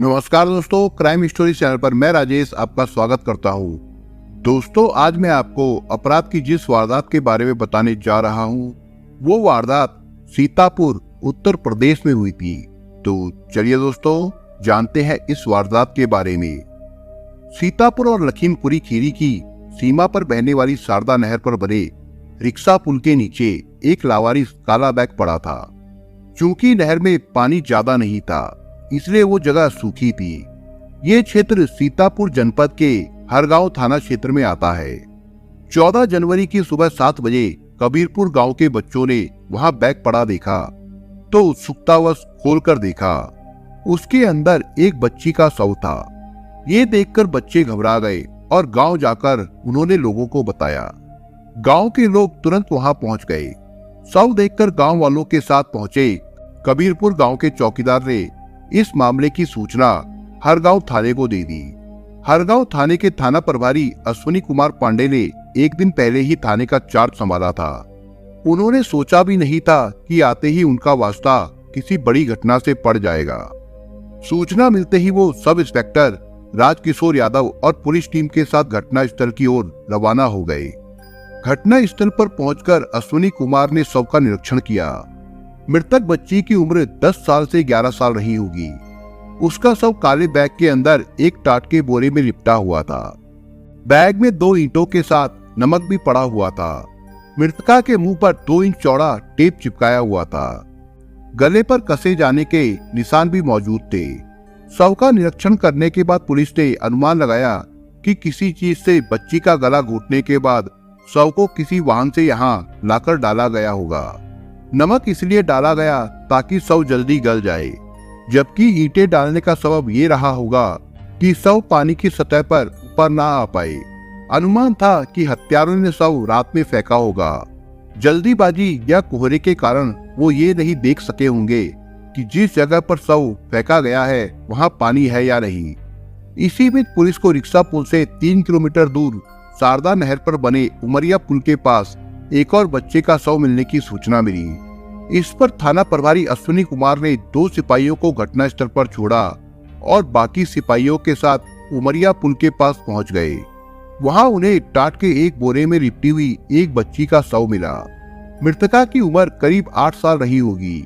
नमस्कार दोस्तों, crime story channel पर मैं राजेश आपका स्वागत करता हूं। दोस्तों, आज मैं आपको अपराध की जिस वारदात के बारे में बताने जा रहा हूं, वो वारदात सीतापुर उत्तर प्रदेश में हुई थी। तो चलिए दोस्तों, जानते हैं इस वारदात के बारे में। सीतापुर और लखीमपुरी खीरी की सीमा पर बहने वाली शारदा नहर पर बने रिक्शा पुल के नीचे एक लावारिस काला बैग पड़ा था। चूंकि नहर में पानी ज्यादा नहीं था, इसलिए वो जगह सूखी थी। ये क्षेत्र सीतापुर जनपद के हरगांव थाना क्षेत्र में आता है। 14 जनवरी की सुबह 7 बजे कबीरपुर गांव के बच्चों ने वहां बैग पड़ा देखा तो उत्सुकतावश खोलकर देखा। उसके अंदर एक बच्ची का शव था। ये देखकर बच्चे घबरा गए और गांव जाकर उन्होंने लोगों को बताया। गांव के लोग तुरंत वहां पहुंच गए। शव देखकर गांव वालों के साथ पहुंचे कबीरपुर गांव के चौकीदार ने इस मामले की सूचना हरगांव थाने को दे दी। हरगांव थाने के थाना प्रभारी अश्विनी कुमार पांडे ने एक दिन पहले ही थाने का चार्ज संभाला था। उन्होंने सोचा भी नहीं था कि आते ही उनका वास्ता किसी बड़ी घटना से पड़ जाएगा। सूचना मिलते ही वो सब इंस्पेक्टर राजकिशोर यादव और पुलिस टीम के साथ घटना स्थल की ओर रवाना हो गए। घटना स्थल पर पहुंचकर अश्विनी कुमार ने शव का निरीक्षण किया। मृतक बच्ची की उम्र 10 साल से 11 साल रही होगी। उसका शव काले बैग के अंदर एक टाट के बोरे में लिपटा हुआ था। बैग में 2 ईंटों के साथ नमक भी पड़ा हुआ था। मृतका के मुंह पर 2 इंच चौड़ा टेप चिपकाया हुआ था। गले पर कसे जाने के निशान भी मौजूद थे। शव का निरीक्षण करने के बाद पुलिस ने अनुमान लगाया कि किसी चीज से बच्ची का गला घोटने के बाद शव को किसी वाहन से यहाँ लाकर डाला गया होगा। नमक इसलिए डाला गया ताकि शव जल्दी गल जाए, जबकि ईंटें डालने का सबब ये रहा होगा कि शव पानी की सतह पर ऊपर ना आ पाए। अनुमान था कि हत्यारों ने शव रात में फेंका होगा। जल्दीबाजी या कोहरे के कारण वो ये नहीं देख सके होंगे कि जिस जगह पर शव फेंका गया है वहां पानी है या नहीं। इसी बीच पुलिस को रिक्शा पुल से 3 किलोमीटर दूर शारदा नहर पर बने उमरिया पुल के पास एक और बच्चे का शव मिलने की सूचना मिली। इस पर थाना प्रभारी अश्विनी कुमार ने 2 सिपाहियों को घटनास्थल पर छोड़ा और बाकी सिपाहियों के साथ उमरिया पुल के पास पहुंच गए। वहां उन्हें टाट के एक बोरे में लिपटी हुई एक बच्ची का शव मिला। मृतका की उम्र करीब 8 साल रही होगी।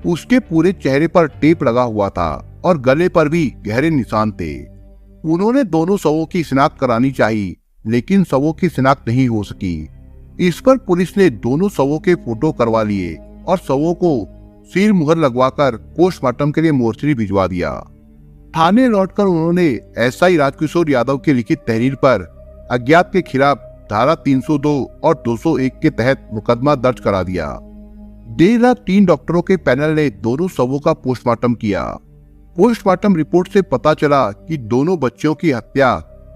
उसके पूरे चेहरे पर टेप लगा हुआ था और गले पर भी गहरे निशान थे। उन्होंने दोनों शवों की शिनाख्त करानी चाहिए, लेकिन शवों की शिनाख्त नहीं हो सकी। इस पर पुलिस ने दोनों शवों के फोटो करवा लिए और शवों को सील मुहर लगवाकर पोस्टमार्टम के लिए मोर्चरी भिजवा दिया। थाने लौटकर उन्होंने एसआई राजकिशोर यादव की लिखित तहरीर पर अज्ञात के खिलाफ धारा 302 और 201 के तहत मुकदमा दर्ज करा दिया। देर रात 3 डॉक्टरों के पैनल ने दोनों शवों का पोस्टमार्टम किया। पोस्टमार्टम रिपोर्ट से पता चला कि दोनों बच्चों की हत्या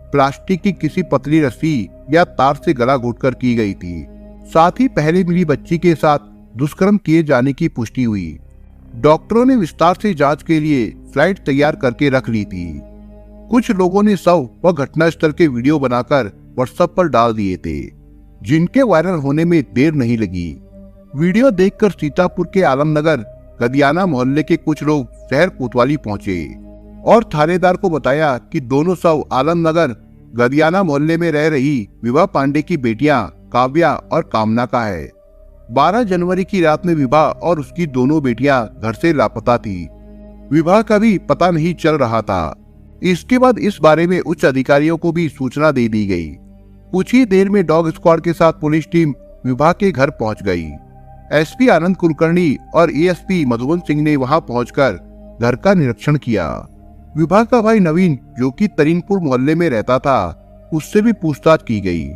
प्लास्टिक की किसी पतली रस्सी या तार से गला घोटकर की गई थी। साथ ही पहले मिली बच्ची के साथ दुष्कर्म किए जाने की पुष्टि हुई। डॉक्टरों ने विस्तार से जांच के लिए फ्लाइट तैयार करके रख ली थी। कुछ लोगों ने शव व घटनास्थल के वीडियो बनाकर व्हाट्सएप पर डाल दिए थे, जिनके वायरल होने में देर नहीं लगी। वीडियो देखकर सीतापुर के आलमनगर गदियाना मोहल्ले के कुछ लोग शहर कोतवाली पहुंचे और थानेदार को बताया कि दोनों शव आलमनगर गदियाना मोहल्ले में रह रही विभा पांडे की बेटियां काव्या और कामना का है। 12 जनवरी की रात में विभा और उसकी दोनों बेटियां घर से लापता थी। विभा का भी पता नहीं चल रहा था। इसके बाद इस बारे में उच्च अधिकारियों को भी सूचना दे दी गई। कुछ ही देर में डॉग स्क्वाड के साथ पुलिस टीम विभा के घर पहुंच गई। एसपी आनंद कुलकर्णी और एएसपी मधुबन सिंह ने वहां पहुंचकर घर का निरीक्षण किया। विभा का भाई नवीन, जो कि तरीनपुर मोहल्ले में रहता था, उससे भी पूछताछ की गई।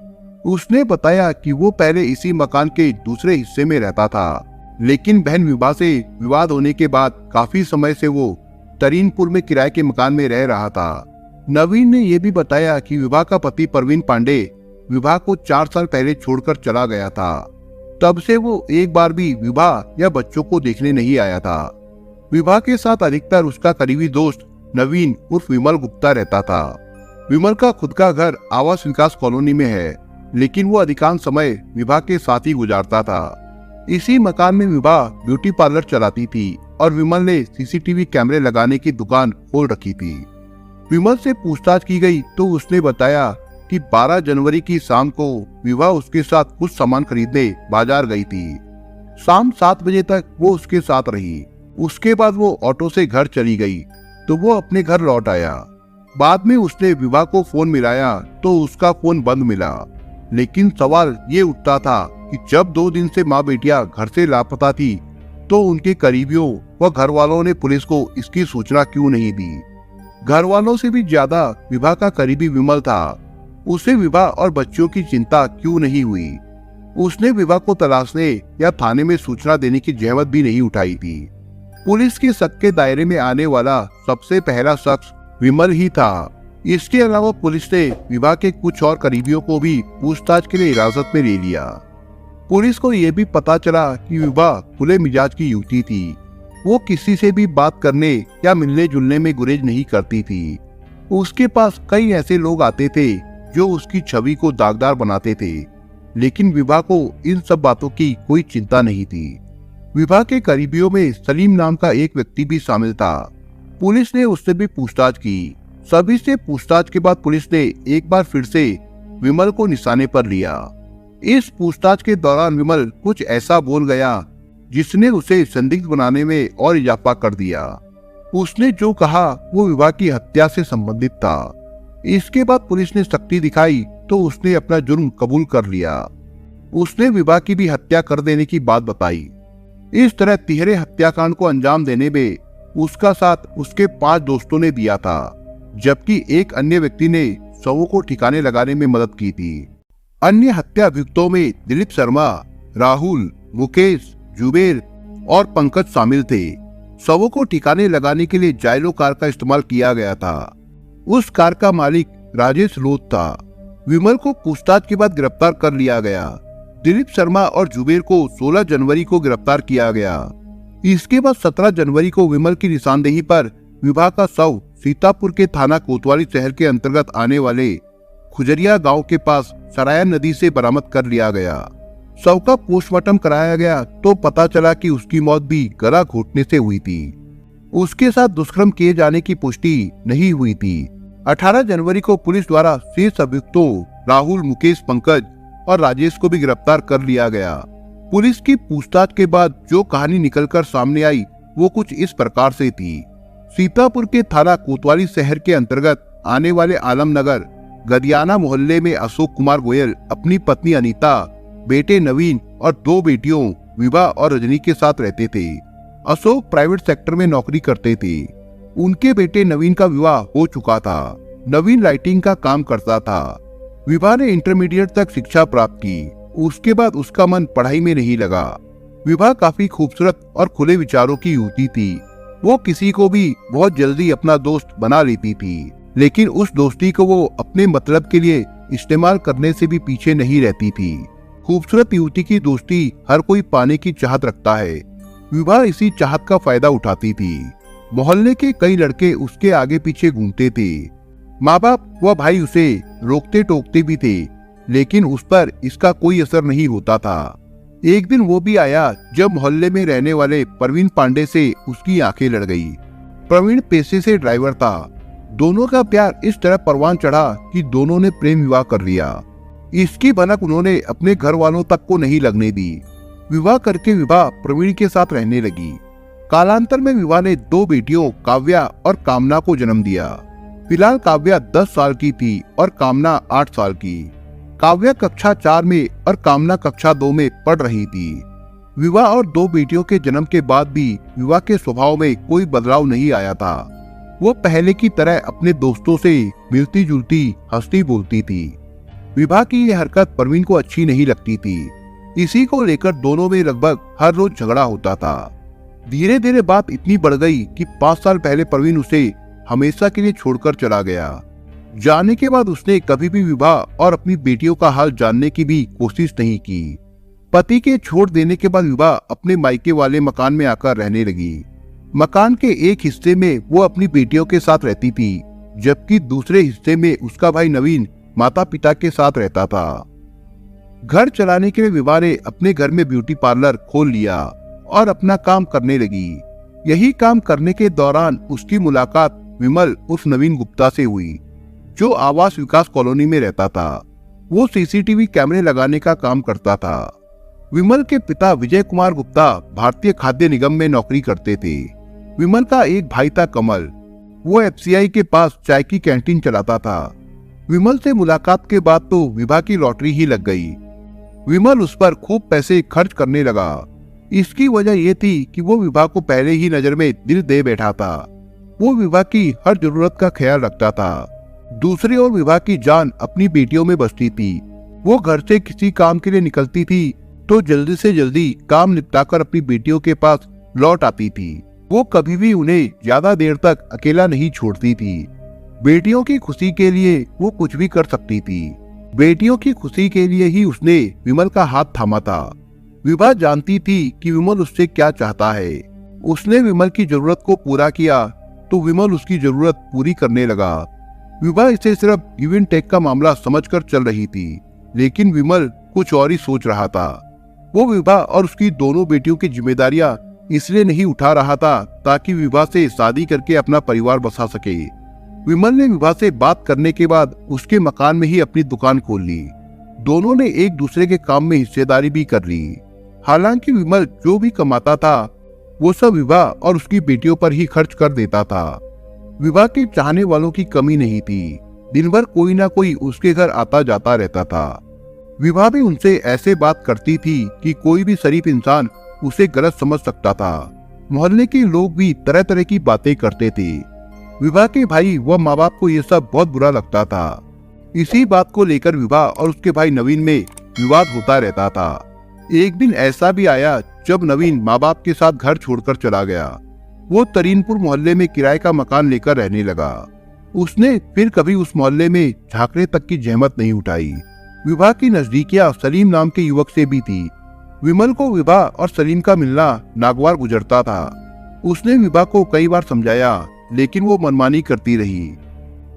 उसने बताया कि वो पहले इसी मकान के दूसरे हिस्से में रहता था, लेकिन बहन विभा से विवाद होने के बाद काफी समय से वो तरीनपुर में किराए के मकान में रह रहा था। नवीन ने यह भी बताया कि विभा का पति प्रवीण पांडे विभा को 4 साल पहले छोड़कर चला गया था। तब से वो एक बार भी विभा या बच्चों को देखने नहीं आया था। विभा के साथ अधिकतर उसका करीबी दोस्त नवीन उर्फ विमल गुप्ता रहता था। विमल का खुद का घर आवास विकास कॉलोनी में है, लेकिन वो अधिकांश समय विभा के साथ ही गुजारता था। इसी मकान में विभा ब्यूटी पार्लर चलाती थी और विमल ने सीसीटीवी कैमरे लगाने की दुकान खोल रखी थी। विमल से पूछताछ की गई तो उसने बताया कि 12 जनवरी की शाम को विभा उसके साथ कुछ सामान खरीदने बाजार गई थी। शाम 7 बजे तक वो उसके साथ रही। उसके बाद वो ऑटो से घर चली गई तो वो अपने घर लौट आया। बाद में उसने विभा को फोन मिलाया तो उसका फोन बंद मिला। लेकिन सवाल ये उठता था कि जब 2 दिन से माँ बेटियां घर से लापता थी तो उनके करीबियों व घर वालों ने पुलिस को इसकी सूचना क्यों नहीं दी। घर वालों से भी ज्यादा विभा का करीबी विमल था। उसे विभा और बच्चों की चिंता क्यों नहीं हुई। उसने विभा को तलाशने या थाने में सूचना देने की जहमत भी नहीं उठाई थी। पुलिस के शक के दायरे में आने वाला सबसे पहला शख्स विमल ही था। इसके अलावा पुलिस ने विभा के कुछ और करीबियों को भी पूछताछ के लिए हिरासत में ले लिया। पुलिस को यह भी पता चला कि विभा खुले मिजाज की युवती थी। वो किसी से भी बात करने या मिलने जुलने में गुरेज नहीं करती थी। उसके पास कई ऐसे लोग आते थे जो उसकी छवि को दागदार बनाते थे, लेकिन विभा को इन सब बातों की कोई चिंता नहीं थी। विभा के करीबियों में सलीम नाम का एक व्यक्ति भी शामिल था। पुलिस ने उससे भी पूछताछ की। सभी से पूछताछ के बाद पुलिस ने एक बार फिर से विमल को निशाने पर लिया। इस पूछताछ के दौरान विमल कुछ ऐसा बोल गया जिसने उसे संदिग्ध बनाने में और इजाफा कर दिया। उसने जो कहा वो विभा की हत्या से संबंधित था। इसके बाद पुलिस ने सख्ती दिखाई तो उसने अपना जुर्म कबूल कर लिया। उसने विभा की भी हत्या कर देने की बात बताई। इस तरह तिहरे हत्याकांड को अंजाम देने में उसका साथ उसके 5 दोस्तों ने दिया था, जबकि एक अन्य व्यक्ति ने शवों को ठिकाने लगाने में मदद की थी। अन्य हत्या अभियुक्तों में दिलीप शर्मा, राहुल, मुकेश, जुबेर और पंकज शामिल थे। शवों को ठिकाने लगाने के लिए जाइलो कार का इस्तेमाल किया गया था। उस कार का मालिक राजेश लोध था। विमल को पूछताछ के बाद गिरफ्तार कर लिया गया। दिलीप शर्मा और जुबेर को 16 जनवरी को गिरफ्तार किया गया। इसके बाद 17 जनवरी को विमल की निशानदेही पर विभा का शव सीतापुर के थाना कोतवाली शहर के अंतर्गत आने वाले खुजरिया गांव के पास सराया नदी से बरामद कर लिया गया। शव का पोस्टमार्टम कराया गया तो पता चला कि उसकी मौत भी गला घोटने से हुई थी। उसके साथ दुष्कर्म किए जाने की पुष्टि नहीं हुई थी। 18 जनवरी को पुलिस द्वारा शेष अभियुक्तों राहुल, मुकेश, पंकज और राजेश को भी गिरफ्तार कर लिया गया। पुलिस की पूछताछ के बाद जो कहानी निकलकर सामने आई वो कुछ इस प्रकार से थी। सीतापुर के थाना कोतवाली शहर के अंतर्गत आने वाले आलमनगर गदियाना मोहल्ले में अशोक कुमार गोयल अपनी पत्नी अनीता, बेटे नवीन और 2 बेटियों विभा और रजनी के साथ रहते थे। अशोक प्राइवेट सेक्टर में नौकरी करते थे। उनके बेटे नवीन का विवाह हो चुका था। नवीन लाइटिंग का काम करता था। विभा ने इंटरमीडिएट तक शिक्षा प्राप्त की। उसके बाद उसका मन पढ़ाई में नहीं लगा। विभा काफी खूबसूरत और खुले विचारों की युवती थी। वो किसी को भी बहुत जल्दी अपना दोस्त बना लेती थी, लेकिन उस दोस्ती को वो अपने मतलब के लिए इस्तेमाल करने से भी पीछे नहीं रहती थी। खूबसूरत युवती की दोस्ती हर कोई पाने की चाहत रखता है। विभा इसी चाहत का फायदा उठाती थी। मोहल्ले के कई लड़के उसके आगे पीछे घूमते थे। माँ बाप व भाई उसे रोकते टोकते भी थे, लेकिन उस पर इसका कोई असर नहीं होता था। एक दिन वो भी आया जब मोहल्ले में रहने वाले प्रवीण पांडे से उसकी आंखें लड़ गई। प्रवीण पेशे से ड्राइवर था। दोनों का प्यार इस तरह परवान चढ़ा कि दोनों ने प्रेम विवाह कर लिया। इसकी भनक उन्होंने अपने घर वालों तक को नहीं लगने दी। विवाह करके विभा प्रवीण के साथ रहने लगी। कालांतर में विभा ने 2 बेटियों काव्या और कामना को जन्म दिया। फिलहाल काव्या 10 साल की थी और कामना 8 साल की। काव्या कक्षा 4 में और कामना कक्षा 2 में पढ़ रही थी। विवाह और 2 बेटियों के जन्म के बाद भी विवाह के स्वभाव में कोई बदलाव नहीं आया था। वो पहले की तरह अपने दोस्तों से मिलती जुलती, हंसती बोलती थी। विभा की यह हरकत प्रवीण को अच्छी नहीं लगती थी। इसी को लेकर दोनों में लगभग हर रोज झगड़ा होता था। धीरे धीरे बात इतनी बढ़ गई कि 5 साल पहले प्रवीण उसे हमेशा के लिए छोड़कर चला गया। जाने के बाद उसने कभी भी विभा और अपनी बेटियों का हाल जानने की भी कोशिश नहीं की। पति के छोड़ देने के बाद विभा अपने मायके वाले मकान में आकर रहने लगी। मकान के एक हिस्से में वो अपनी बेटियों के साथ रहती थी, जबकि दूसरे हिस्से में उसका भाई नवीन माता पिता के साथ रहता था। घर चलाने के लिए विभा ने अपने घर में ब्यूटी पार्लर खोल लिया और अपना काम करने लगी। यही काम करने के दौरान उसकी मुलाकात विमल उस नवीन गुप्ता से हुई, जो आवास विकास कॉलोनी में रहता था। वो सीसीटीवी कैमरे लगाने का काम करता था। विमल के पिता विजय कुमार गुप्ता भारतीय खाद्य निगम में नौकरी करते थे। विमल का एक भाई था कमल, वो एफसीआई के पास चाय की कैंटीन चलाता था। विमल से मुलाकात के बाद तो विभा की लॉटरी ही लग गई। विमल उस पर खूब पैसे खर्च करने लगा। इसकी वजह यह थी कि वो विभा को पहले ही नजर में दिल दे बैठा था। वो विभा की हर जरूरत का ख्याल रखता था। दूसरी ओर विभा की जान अपनी बेटियों में बसती थी। वो घर से किसी काम के लिए निकलती थी तो जल्दी से जल्दी काम निपटाकर अपनी बेटियों के पास लौट आती थी। वो कभी भी उन्हें ज्यादा देर तक अकेला नहीं छोड़ती थी। बेटियों की खुशी के लिए वो कुछ भी कर सकती थी। बेटियों की खुशी के लिए ही उसने विमल का हाथ थामा था। विभा जानती थी कि विमल उससे क्या चाहता है। उसने विमल की जरूरत को पूरा किया तो विमल उसकी जरूरत पूरी करने लगा। विभा इसे सिर्फ गिव एंड टेक का मामला समझकर चल रही थी, लेकिन विमल कुछ और ही सोच रहा था। वो विभा और उसकी दोनों बेटियों की जिम्मेदारियां इसलिए नहीं उठा रहा था ताकि विभा से शादी करके अपना परिवार बसा सके। विमल ने विभा से बात करने के बाद उसके मकान में ही अपनी दुकान खोल ली। दोनों ने एक दूसरे के काम में हिस्सेदारी भी कर ली। हालांकि विमल जो भी कमाता था वो सब विभा और उसकी बेटियों पर ही खर्च कर देता था। विभा के चाहने वालों की कमी नहीं थी। दिन भर कोई ना कोई उसके घर आता जाता रहता था। विभा भी उनसे ऐसे बात करती थी कि कोई भी शरीफ इंसान उसे गलत समझ सकता था। मोहल्ले के लोग भी तरह तरह की बातें करते थे। विभा के भाई व माँ बाप को ये सब बहुत बुरा लगता था। इसी बात को लेकर विभा और उसके भाई नवीन में विवाद होता रहता था। एक दिन ऐसा भी आया जब नवीन माँ बाप के साथ घर छोड़कर चला गया। वो तरीनपुर मोहल्ले में किराए का मकान लेकर रहने लगा। उसने फिर कभी उस मोहल्ले में झांकने तक की जहमत नहीं उठाई। विभा की नजदीकियां सलीम नाम के युवक से भी थी। विमल को विभा और सलीम का मिलना नागवार गुजरता था। उसने विभा को कई बार समझाया, लेकिन वो मनमानी करती रही।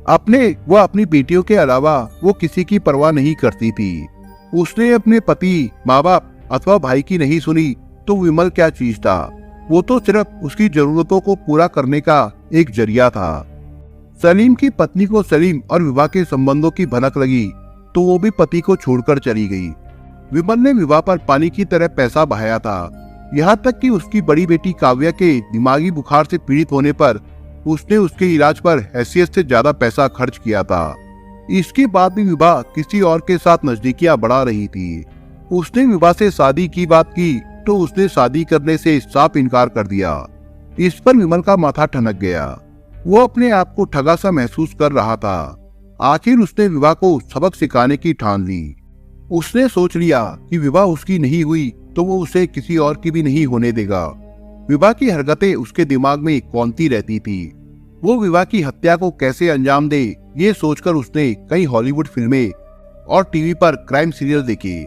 अपनी बेटियों के अलावा वो किसी की परवाह नहीं करती थी। उसने अपने पति, माँ बाप अथवा भाई की नहीं सुनी तो विमल क्या चीज था। वो तो सिर्फ उसकी जरूरतों को पूरा करने का एक जरिया था। सलीम की पत्नी को सलीम और विभा के संबंधों की भनक लगी तो वो भी पति को छोड़कर चली गई। विमल ने विभा पर पानी की तरह पैसा बहाया था। यहाँ तक कि उसकी बड़ी बेटी काव्या के दिमागी बुखार से पीड़ित होने पर उसने उसके इलाज पर हैसियत से ज्यादा पैसा खर्च किया था। इसके बाद भी विभा किसी और के साथ नजदीकियां बढ़ा रही थी। उसने विभा से शादी की बात की तो उसने शादी करने से साफ इनकार कर दिया। इस पर विमल का माथा ठनक गया। वो अपने आप को ठगा सा महसूस कर रहा था। आखिर उसने विभा को सबक सिखाने की ठान ली। उसने सोच लिया कि विभा उसकी नहीं हुई तो वो उसे किसी और की भी नहीं होने देगा। विभा की हरकतें उसके दिमाग में कौंती रहती थी। वो विभा की हत्या को कैसे अंजाम दे, ये सोचकर उसने कई हॉलीवुड फिल्में और टीवी पर क्राइम सीरियल देखे।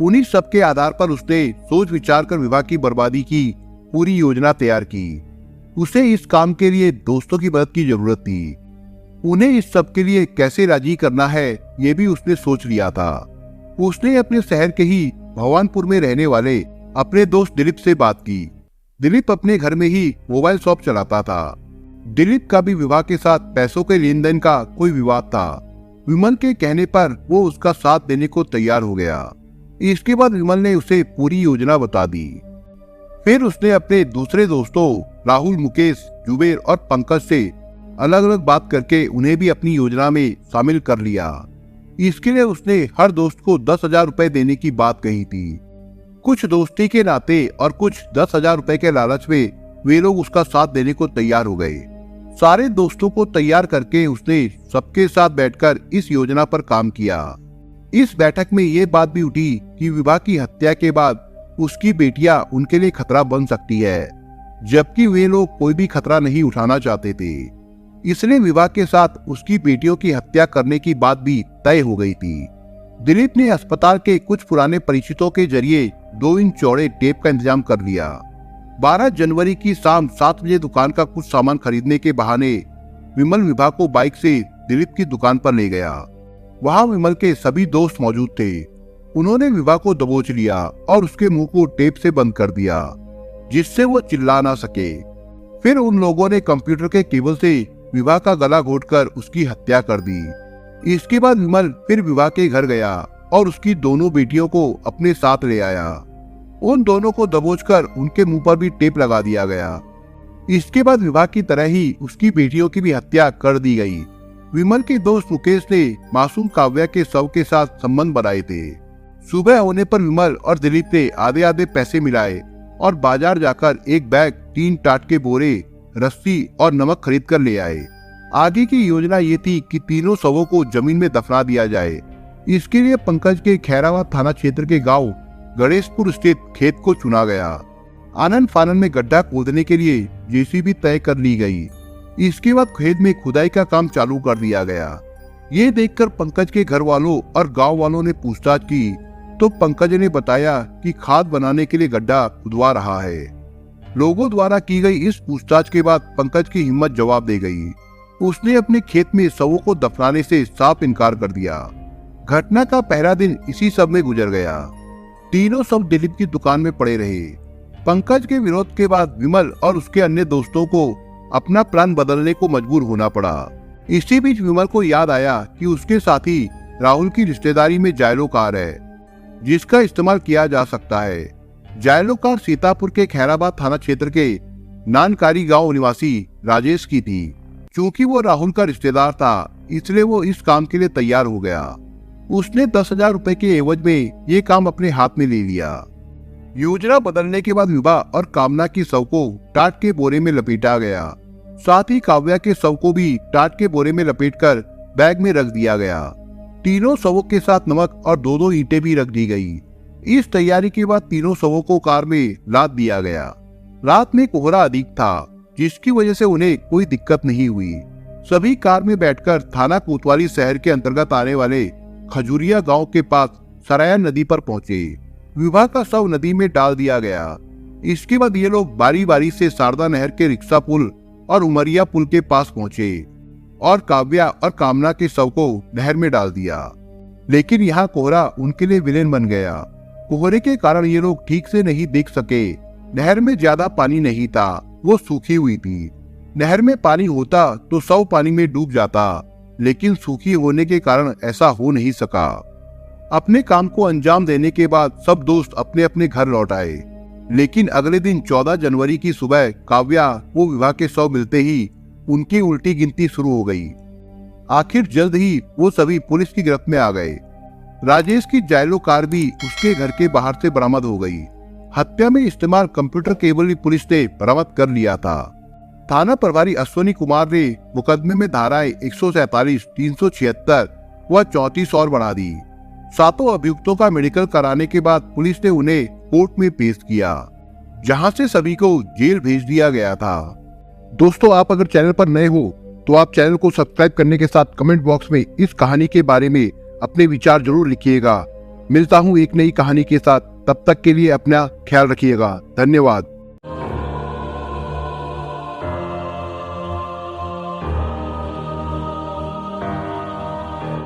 उन्हीं सब के आधार पर उसने सोच विचार कर विभा की बर्बादी की पूरी योजना तैयार की। उसे इस काम के लिए दोस्तों की मदद की जरूरत थी। उन्हें इस सब के लिए कैसे राजी करना है ये भी उसने सोच लिया था। उसने अपने शहर के ही भगवानपुर में रहने वाले अपने दोस्त दिलीप से बात की। दिलीप अपने घर में ही मोबाइल शॉप चलाता था। दिलीप का भी विभा के साथ पैसों के लेन देन का कोई विवाद था। विमल के कहने पर वो उसका साथ देने को तैयार हो गया। इसके बाद विमल ने उसे पूरी योजना बता दी। फिर उसने अपने दूसरे दोस्तों राहुल, मुकेश, जुबेर और पंकज से अलग अलग बात करके उन्हें भी अपनी योजना में शामिल कर लिया। इसके लिए उसने हर दोस्त को 10,000 रुपए देने की बात कही थी। कुछ दोस्ती के नाते और कुछ 10,000 रुपए के लालच में वे लोग उसका साथ देने को तैयार हो गए। सारे दोस्तों को तैयार करके उसने सबके साथ बैठकर इस योजना पर काम किया। इस बैठक में ये बात भी उठी कि विभा की हत्या के बाद उसकी बेटियां उनके लिए खतरा बन सकती है, जबकि वे लोग कोई भी खतरा नहीं उठाना चाहते थे। इसलिए विभा के साथ उसकी बेटियों की हत्या करने की बात भी तय हो गई थी। दिलीप ने अस्पताल के कुछ पुराने परिचितों के जरिए 2 इंच चौड़े टेप का इंतजाम कर लिया। 12 जनवरी की शाम 7 बजे दुकान का कुछ सामान खरीदने के बहाने विमल विभा को बाइक से दिलीप की दुकान पर ले गया। वहां विमल के सभी दोस्त मौजूद थे। उन्होंने विभा को दबोच लिया और उसके मुंह को टेप से बंद कर दिया, जिससे वो चिल्ला ना सके। फिर उन लोगों ने कंप्यूटर के केबल से विभा का गला घोटकर उसकी हत्या कर दी। इसके बाद विमल फिर विभा के घर गया और उसकी दोनों बेटियों को अपने साथ ले आया। उन दोनों को दबोचकर उनके मुंह पर भी टेप लगा दिया गया। इसके बाद विभा की तरह ही उसकी बेटियों की भी हत्या कर दी गई। विमल के दोस्त मुकेश ने मासूम काव्या के शव के साथ संबंध बनाए थे। सुबह होने पर विमल और दिलीप ने आधे आधे पैसे मिलाए और बाजार जाकर एक बैग 3 टाट के बोरे, रस्सी और नमक खरीद कर ले आए। आगे की योजना ये थी कि तीनों शवों को जमीन में दफना दिया जाए। इसके लिए पंकज के खैराबाद थाना क्षेत्र के गांव गणेशपुर स्थित खेत को चुना गया। आनन फानन में गड्ढा खोदने के लिए जेसीबी तय कर ली गई। इसके बाद खेत में खुदाई का काम चालू कर दिया गया। ये देखकर पंकज के घर वालों और गांव वालों ने पूछताछ की तो पंकज ने बताया कि खाद बनाने के लिए गड्ढा खुदवा रहा है। लोगों द्वारा की गई इस पूछताछ के बाद पंकज की हिम्मत जवाब दे गई। उसने अपने खेत में शवों को दफनाने से साफ इनकार कर दिया। घटना का पहला दिन इसी सब में गुजर गया। तीनों शव दिलीप की दुकान में पड़े रहे। पंकज के विरोध के बाद विमल और उसके अन्य दोस्तों को अपना प्लान बदलने को मजबूर होना पड़ा। इसी बीच विमल को याद आया कि उसके साथी राहुल की रिश्तेदारी में जायलो कार है जिसका इस्तेमाल किया जा सकता है। जायलो कार सीतापुर के खैराबाद थाना क्षेत्र के नानकारी गांव निवासी राजेश की थी। चूंकि वो राहुल का रिश्तेदार था इसलिए वो इस काम के लिए तैयार हो गया। उसने 10,000 रुपए के एवज में ये काम अपने हाथ में ले लिया। योजना बदलने के बाद विभा और कामना की शव को टाट के बोरे में लपेटा गया। साथ ही काव्या के शव को भी टाट के बोरे में लपेटकर बैग में रख दिया गया। तीनों शवों के साथ नमक और 2-2 ईंटें भी रख दी गई। इस तैयारी के बाद तीनों शवों को कार में लाद दिया गया। रात में कोहरा अधिक था जिसकी वजह से उन्हें कोई दिक्कत नहीं हुई। सभी कार में बैठकर थाना कोतवाली शहर के अंतर्गत आने वाले खजूरिया गांव के पास सराया नदी पर पहुंचे। विभा का शव नदी में डाल दिया गया। इसके बाद ये लोग बारी बारी से शारदा नहर के रिक्शा पुल और उमरिया पुल के पास पहुंचे और काव्या और कामना के शव को नहर में डाल दिया। लेकिन यहाँ कोहरा उनके लिए विलेन बन गया। कोहरे के कारण ये लोग ठीक से नहीं देख सके। नहर में ज्यादा पानी नहीं था, वो सूखी हुई थी। नहर में पानी होता तो शव पानी में डूब जाता, लेकिन सूखी होने के कारण ऐसा हो नहीं सका। अपने काम को अंजाम देने के बाद सब दोस्त अपने अपने घर लौट आए। लेकिन अगले दिन 14 जनवरी की सुबह काव्या वो विभा के शव मिलते ही उनकी उल्टी गिनती शुरू हो गई। आखिर जल्द ही वो सभी पुलिस की गिरफ्त में आ गए। राजेश की जायलो कार भी उसके घर के बाहर से बरामद हो गई। हत्या में इस्तेमाल कंप्यूटर केबल भी पुलिस ने बरामद कर लिया था। थाना प्रभारी अश्विनी कुमार ने मुकदमे में धाराएं 147, 376 व 34 और बढ़ा दी। सातों अभियुक्तों का मेडिकल कराने के बाद पुलिस ने उन्हें कोर्ट में पेश किया, जहां से सभी को जेल भेज दिया गया था। दोस्तों, आप अगर चैनल पर नए हो तो आप चैनल को सब्सक्राइब करने के साथ कमेंट बॉक्स में इस कहानी के बारे में अपने विचार जरूर लिखिएगा। मिलता हूं एक नई कहानी के साथ, तब तक के लिए अपना ख्याल रखिएगा। धन्यवाद।